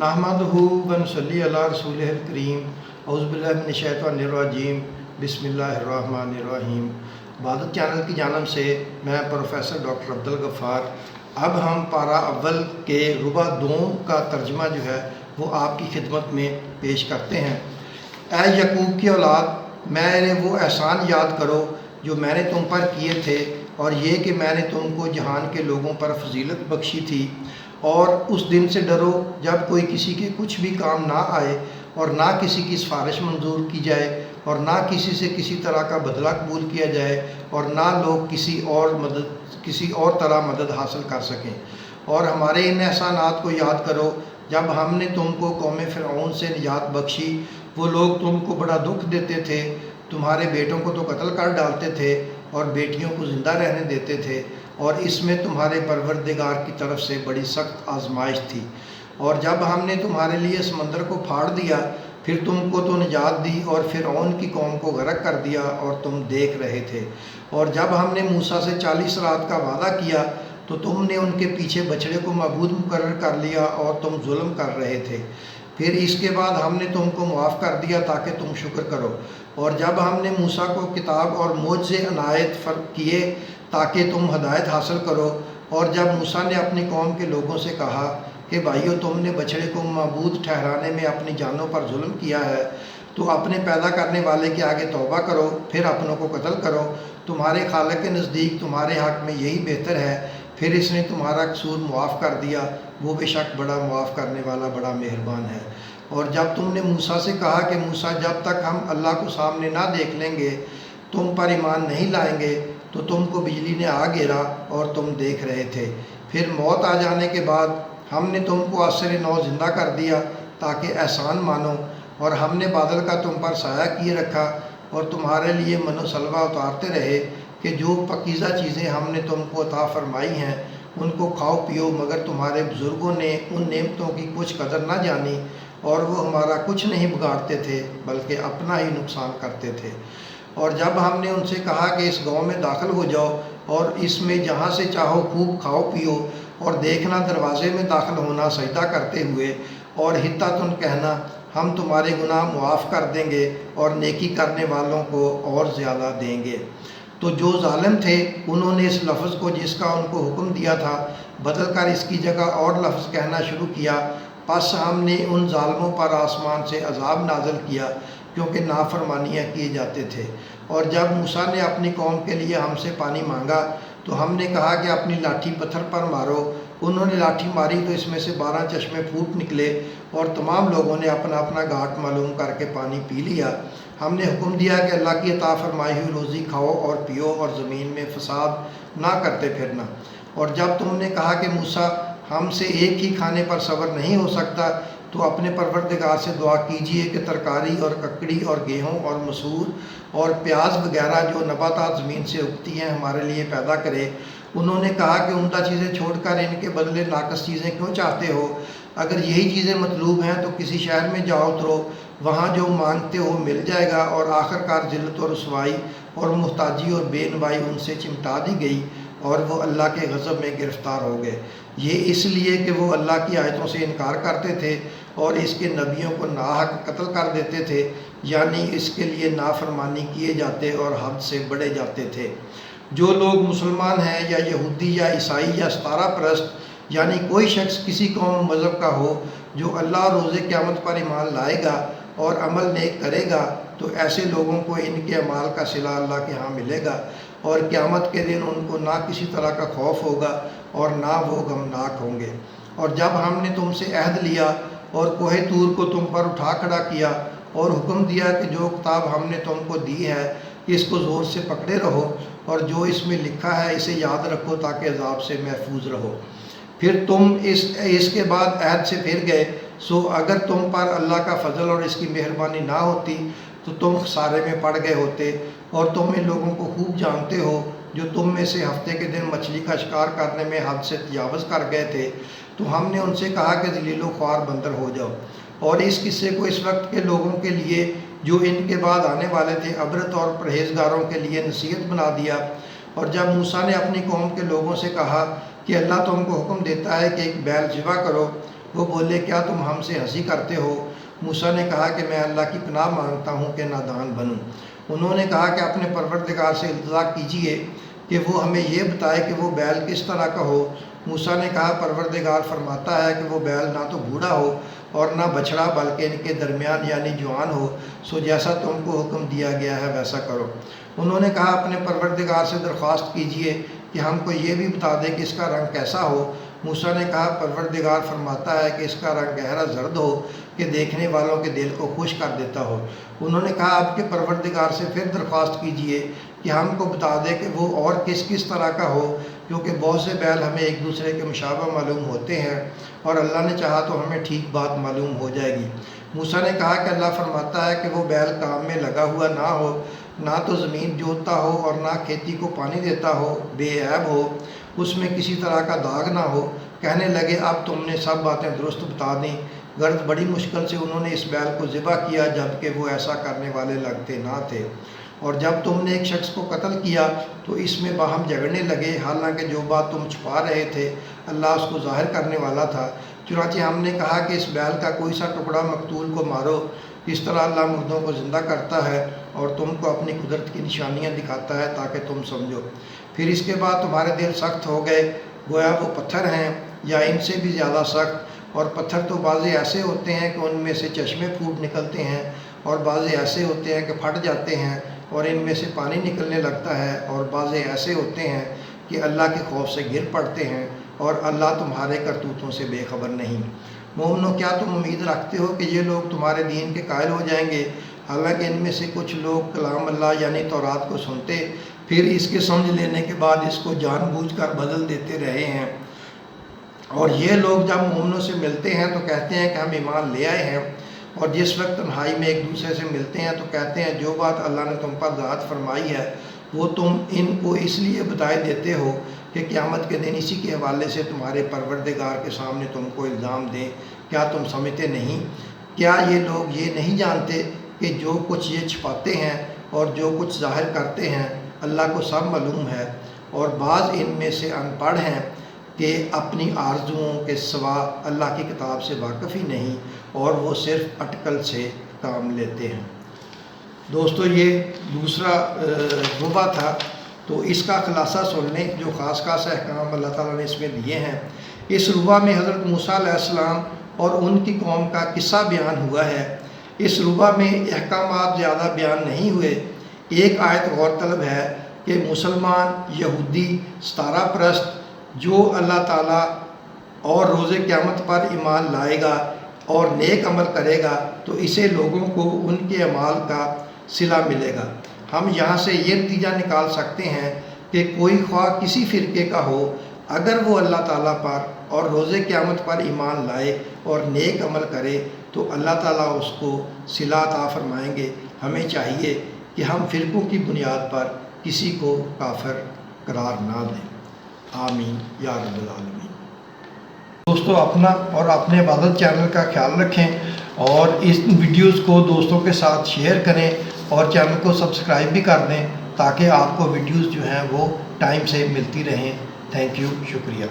نحمدہ و نصلی علی رسولہ الکریم اعوذ باللہ من الشیطان الرجیم بسم اللہ الرحمن الرحیم۔ عبادت چینل کی جانب سے میں پروفیسر ڈاکٹر عبدالغفار۔ اب ہم پارہ اول کے ربع دوم کا ترجمہ جو ہے وہ آپ کی خدمت میں پیش کرتے ہیں۔ اے یعقوب کی اولاد، میرے وہ احسان یاد کرو جو میں نے تم پر کیے تھے، اور یہ کہ میں نے تم کو جہان کے لوگوں پر فضیلت بخشی تھی۔ اور اس دن سے ڈرو جب کوئی کسی کے کچھ بھی کام نہ آئے، اور نہ کسی کی سفارش منظور کی جائے، اور نہ کسی سے کسی طرح کا بدلہ قبول کیا جائے، اور نہ لوگ کسی اور طرح مدد حاصل کر سکیں۔ اور ہمارے ان احسانات کو یاد کرو جب ہم نے تم کو قوم فرعون سے نجات بخشی۔ وہ لوگ تم کو بڑا دکھ دیتے تھے، تمہارے بیٹوں کو تو قتل کر ڈالتے تھے اور بیٹیوں کو زندہ رہنے دیتے تھے، اور اس میں تمہارے پروردگار کی طرف سے بڑی سخت آزمائش تھی۔ اور جب ہم نے تمہارے لیے سمندر کو پھاڑ دیا، پھر تم کو تو نجات دی اور فرعون کی قوم کو غرق کر دیا، اور تم دیکھ رہے تھے۔ اور جب ہم نے موسیٰ سے 40 رات کا وعدہ کیا تو تم نے ان کے پیچھے بچڑے کو معبود مقرر کر لیا، اور تم ظلم کر رہے تھے۔ پھر اس کے بعد ہم نے تم کو معاف کر دیا تاکہ تم شکر کرو۔ اور جب ہم نے موسیٰ کو کتاب اور معجزے عنایت کیے تاکہ تم ہدایت حاصل کرو، اور جب موسیٰ نے اپنی قوم کے لوگوں سے کہا کہ بھائیو، تم نے بچڑے کو معبود ٹھہرانے میں اپنی جانوں پر ظلم کیا ہے، تو اپنے پیدا کرنے والے کے آگے توبہ کرو، پھر اپنوں کو قتل کرو۔ تمہارے خالق کے نزدیک تمہارے حق میں یہی بہتر ہے۔ پھر اس نے تمہارا قصور معاف کر دیا، وہ بے شک بڑا معاف کرنے والا بڑا مہربان ہے۔ اور جب تم نے موسیٰ سے کہا کہ موسیٰ، جب تک ہم اللہ کو سامنے نہ دیکھ لیں گے تم پر ایمان نہیں لائیں گے، تو تم کو بجلی نے آ گھیرا اور تم دیکھ رہے تھے۔ پھر موت آ جانے کے بعد ہم نے تم کو عصر نو زندہ کر دیا تاکہ احسان مانو، اور ہم نے بادل کا تم پر سایہ کیے رکھا، اور تمہارے لیے من و سلوہ اتارتے رہے کہ جو پاکیزہ چیزیں ہم نے تم کو عطا فرمائی ہیں ان کو کھاؤ پیو، مگر تمہارے بزرگوں نے ان نعمتوں کی کچھ قدر نہ جانی، اور وہ ہمارا کچھ نہیں بگاڑتے تھے بلکہ اپنا ہی نقصان کرتے تھے۔ اور جب ہم نے ان سے کہا کہ اس گاؤں میں داخل ہو جاؤ، اور اس میں جہاں سے چاہو خوب کھاؤ پیو، اور دیکھنا دروازے میں داخل ہونا سجدہ کرتے ہوئے، اور حطتن کہنا ہم تمہارے گناہ معاف کر دیں گے اور نیکی کرنے والوں کو اور زیادہ دیں گے۔ تو جو ظالم تھے انہوں نے اس لفظ کو جس کا ان کو حکم دیا تھا بدل کر اس کی جگہ اور لفظ کہنا شروع کیا۔ پس ہم نے ان ظالموں پر آسمان سے عذاب نازل کیا کیونکہ نافرمانیاں کیے جاتے تھے۔ اور جب موسیٰ نے اپنی قوم کے لیے ہم سے پانی مانگا تو ہم نے کہا کہ اپنی لاٹھی پتھر پر مارو۔ انہوں نے لاٹھی ماری تو اس میں سے 12 چشمے پھوٹ نکلے، اور تمام لوگوں نے اپنا اپنا گھاٹ معلوم کر کے پانی پی لیا۔ ہم نے حکم دیا کہ اللہ کی عطا فرمائی ہوئی روزی کھاؤ اور پیو، اور زمین میں فساد نہ کرتے پھرنا۔ اور جب تم نے کہا کہ موسیٰ، ہم سے ایک ہی کھانے پر صبر نہیں ہو سکتا، تو اپنے پروردگار سے دعا کیجئے کہ ترکاری اور ککڑی اور گیہوں اور مسور اور پیاز وغیرہ جو نباتات زمین سے اگتی ہیں ہمارے لیے پیدا کرے۔ انہوں نے کہا کہ عمدہ چیزیں چھوڑ کر ان کے بدلے ناقص چیزیں کیوں چاہتے ہو؟ اگر یہی چیزیں مطلوب ہیں تو کسی شہر میں جاؤ اترو، وہاں جو مانگتے ہو مل جائے گا۔ اور آخرکار ذلت و رسوائی اور محتاجی اور بے نوائی ان سے چمٹا دی گئی، اور وہ اللہ کے غضب میں گرفتار ہو گئے۔ یہ اس لیے کہ وہ اللہ کی آیتوں سے انکار کرتے تھے اور اس کے نبیوں کو ناحق قتل کر دیتے تھے، یعنی اس کے لیے نافرمانی کیے جاتے اور حد سے بڑھے جاتے تھے۔ جو لوگ مسلمان ہیں یا یہودی یا عیسائی یا ستارہ پرست، یعنی کوئی شخص کسی قوم مذہب کا ہو، جو اللہ اور روز قیامت پر ایمان لائے گا اور عمل نیک کرے گا، تو ایسے لوگوں کو ان کے اعمال کا صلہ اللہ کے ہاں ملے گا، اور قیامت کے دن ان کو نہ کسی طرح کا خوف ہوگا اور نہ وہ غمناک ہوں گے۔ اور جب ہم نے تم سے عہد لیا اور کوہ طور کو تم پر اٹھا کھڑا کیا، اور حکم دیا کہ جو کتاب ہم نے تم کو دی ہے اس کو زور سے پکڑے رہو، اور جو اس میں لکھا ہے اسے یاد رکھو تاکہ عذاب سے محفوظ رہو۔ پھر تم اس کے بعد عہد سے پھر گئے، سو اگر تم پر اللہ کا فضل اور اس کی مہربانی نہ ہوتی تو تم خسارے میں پڑ گئے ہوتے۔ اور تم ان لوگوں کو خوب جانتے ہو جو تم میں سے ہفتے کے دن مچھلی کا شکار کرنے میں حد سے تجاوز کر گئے تھے، تو ہم نے ان سے کہا کہ ذلیل و خوار بندر ہو جاؤ۔ اور اس قصے کو اس وقت کے لوگوں کے لیے جو ان کے بعد آنے والے تھے عبرت اور پرہیزگاروں کے لیے نصیحت بنا دیا۔ اور جب موسیٰ نے اپنی قوم کے لوگوں سے کہا کہ اللہ تم کو حکم دیتا ہے کہ ایک بیل ذبح کرو، وہ بولے کیا تم ہم سے ہنسی کرتے ہو؟ موسیٰ نے کہا کہ میں اللہ کی پناہ مانگتا ہوں کہ نادان بنوں۔ انہوں نے کہا کہ اپنے پروردگار سے التجا کیجئے کہ وہ ہمیں یہ بتائے کہ وہ بیل کس طرح کا ہو۔ موسیٰ نے کہا پروردگار فرماتا ہے کہ وہ بیل نہ تو بوڑھا ہو اور نہ بچڑا بلکہ ان کے درمیان یعنی جوان ہو، سو جیسا تم کو حکم دیا گیا ہے ویسا کرو۔ انہوں نے کہا اپنے پروردگار سے درخواست کیجئے کہ ہم کو یہ بھی بتا دے کہ اس کا رنگ کیسا ہو۔ موسیٰ نے کہا پروردگار فرماتا ہے کہ اس کا رنگ گہرا زرد ہو کہ دیکھنے والوں کے دل کو خوش کر دیتا ہو۔ انہوں نے کہا آپ کے پروردگار سے پھر درخواست کیجئے کہ ہم کو بتا دے کہ وہ اور کس کس طرح کا ہو، کیونکہ بہت سے بیل ہمیں ایک دوسرے کے مشابہ معلوم ہوتے ہیں اور اللہ نے چاہا تو ہمیں ٹھیک بات معلوم ہو جائے گی۔ موسیٰ نے کہا کہ اللہ فرماتا ہے کہ وہ بیل کام میں لگا ہوا نہ ہو، نہ تو زمین جوتتا ہو اور نہ کھیتی کو پانی دیتا ہو، بے عیب ہو، اس میں کسی طرح کا داغ نہ ہو۔ کہنے لگے اب تم نے سب باتیں درست بتا دیں۔ غرض بڑی مشکل سے انہوں نے اس بیل کو ذبح کیا جبکہ وہ ایسا کرنے والے لگتے نہ تھے۔ اور جب تم نے ایک شخص کو قتل کیا تو اس میں باہم جھگڑنے لگے، حالانکہ جو بات تم چھپا رہے تھے اللہ اس کو ظاہر کرنے والا تھا۔ چنانچہ ہم نے کہا کہ اس بیل کا کوئی سا ٹکڑا مقتول کو مارو، اس طرح اللہ مردوں کو زندہ کرتا ہے اور تم کو اپنی قدرت کی نشانیاں دکھاتا ہے تاکہ تم سمجھو۔ پھر اس کے بعد تمہارے دل سخت ہو گئے، گویا وہ پتھر ہیں یا ان سے بھی زیادہ سخت، اور پتھر تو بعضے ایسے ہوتے ہیں کہ ان میں سے چشمے پھوٹ نکلتے ہیں، اور بعضے ایسے ہوتے ہیں کہ پھٹ جاتے ہیں اور ان میں سے پانی نکلنے لگتا ہے، اور بعضے ایسے ہوتے ہیں کہ اللہ کے خوف سے گر پڑتے ہیں، اور اللہ تمہارے کرتوتوں سے بے خبر نہیں۔ مومنو کیا تم امید رکھتے ہو کہ یہ لوگ تمہارے دین کے قائل ہو جائیں گے؟ حالانکہ ان میں سے کچھ لوگ کلام اللہ یعنی تورات کو سنتے پھر اس کے سمجھ لینے کے بعد اس کو جان بوجھ کر بدل دیتے رہے ہیں، اور یہ لوگ جب مومنوں سے ملتے ہیں تو کہتے ہیں کہ ہم ایمان لے آئے ہیں، اور جس وقت تنہائی میں ایک دوسرے سے ملتے ہیں تو کہتے ہیں جو بات اللہ نے تم پر ذات فرمائی ہے وہ تم ان کو اس لیے بتائے دیتے ہو کہ قیامت کے دن اسی کے حوالے سے تمہارے پروردگار کے سامنے تم کو الزام دیں۔ کیا تم سمجھتے نہیں؟ کیا یہ لوگ یہ نہیں جانتے کہ جو کچھ یہ چھپاتے ہیں اور جو کچھ ظاہر کرتے ہیں اللہ کو سب معلوم ہے، اور بعض ان میں سے ان پڑھ ہیں کہ اپنی آرزوؤں کے سوا اللہ کی کتاب سے واقف ہی نہیں، اور وہ صرف اٹکل سے کام لیتے ہیں۔ دوستو یہ دوسرا ربع تھا، تو اس کا خلاصہ سن لیں جو خاص خاص احکام اللہ تعالیٰ نے اس میں دیے ہیں۔ اس ربع میں حضرت موسیٰ علیہ السلام اور ان کی قوم کا قصہ بیان ہوا ہے۔ اس ربع میں احکامات زیادہ بیان نہیں ہوئے۔ ایک آیت غور طلب ہے کہ مسلمان، یہودی، ستارہ پرست جو اللہ تعالیٰ اور روز قیامت پر ایمان لائے گا اور نیک عمل کرے گا تو اسے لوگوں کو ان کے اعمال کا صلہ ملے گا۔ ہم یہاں سے یہ نتیجہ نکال سکتے ہیں کہ کوئی خواہ کسی فرقے کا ہو، اگر وہ اللہ تعالیٰ پر اور روز قیامت پر ایمان لائے اور نیک عمل کرے تو اللہ تعالیٰ اس کو صلہ عطا فرمائیں گے۔ ہمیں چاہیے کہ ہم فرقوں کی بنیاد پر کسی کو کافر قرار نہ دیں۔ آمین یا رب العالمین۔ دوستو اپنا اور اپنے عبادت چینل کا خیال رکھیں، اور اس ویڈیوز کو دوستوں کے ساتھ شیئر کریں اور چینل کو سبسکرائب بھی کر دیں تاکہ آپ کو ویڈیوز جو ہیں وہ ٹائم سے ملتی رہیں۔ تھینک یو، شکریہ۔